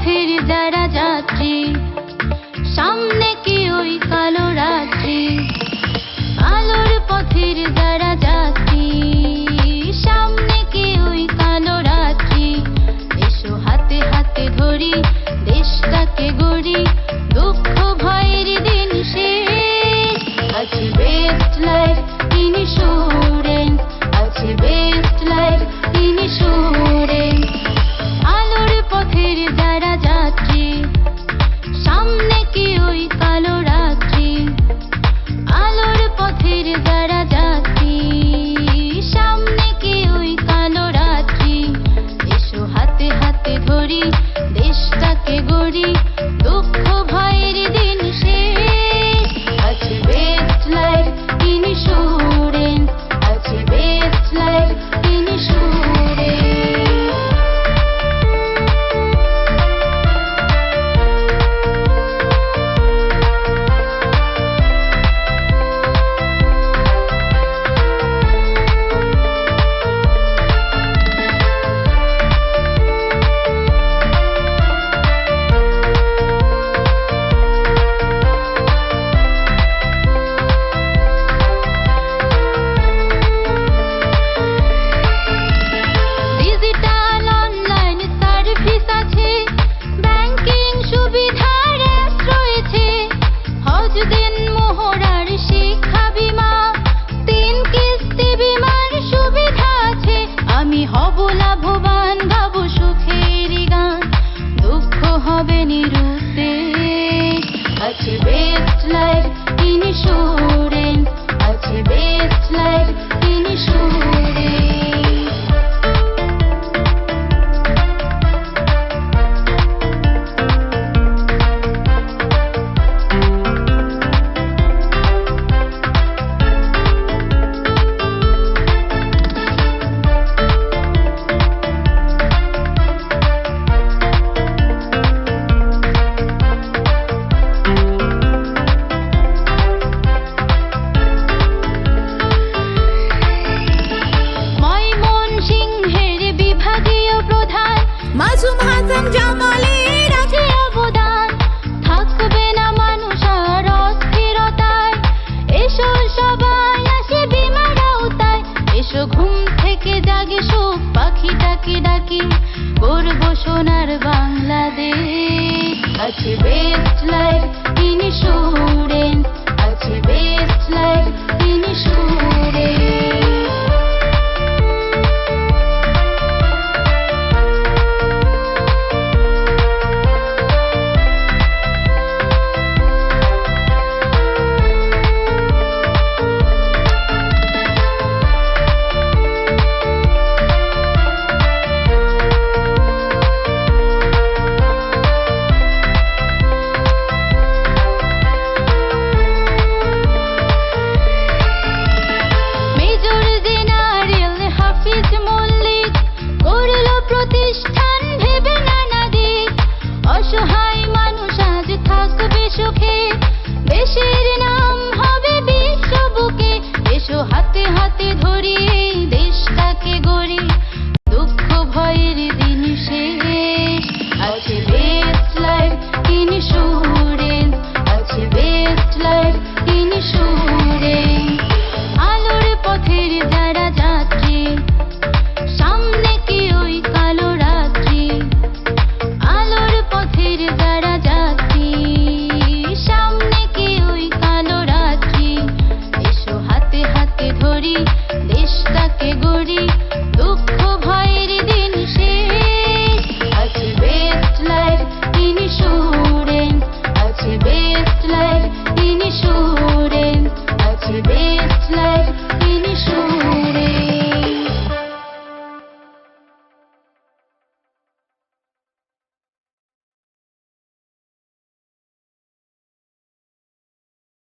পথের যারা যাত্রী, সামনে কি ওই কালো রাত্রি। আলোর পথের যারা যাত্রী, সামনে কি ওই কালো রাত্রি। এসো হাতে হাতে ধরি, দেশটাকে গড়ি, দুঃখ ভয়ের দিন শেষ। আছে বেস্ট লাইফ ইন্স্যুরেন্স, আছে বেস্ট লাইফ ইন্স্যুরেন্স। আলোর পথের যারা যাত্রী, সামনে কি ওই কালো রাত্রি। আলোর পথের যারা যাত্রী, সামনে কি ওই কালো রাত্রি। এসো হাতে হাতে ধরি, দেশটাকে গড়ি, দুঃখ ভয়ের দিন শেষ। আছে বেস্ট লাইফ ইন্স্যুরেন্স, আছে best life insurance. Digital online service আছে, ব্যাংকিং সুবিধার অ্যাপ রয়েছে। হজ দিন মোহরার শিক্ষা বীমা, 3 কিস্তি বীমার সুবিধা আছে। আমি হব লাভবান, গাবো সুখের গান, দুঃখ হবে নিরুদ্দেশ। আছে বেস্ট লাইফ ইন্স্যুরেন্স, আছে বেস্ট লাইফ ইন্স্যুরেন্স। ময়মনসিংহের বিভাগীয় প্রধান মাসুম হাসান জামালের আছে অবদান। থাকবে না মানুষ আর অস্থিরতায়, এসো সবাই আসে বীমার আওতায়। এসো ঘুম থেকে জাগে সুখ পাখিটাকে ডাকি, গর্ব সোনার বাংলাদেশ। আছে বেস্ট লাইফ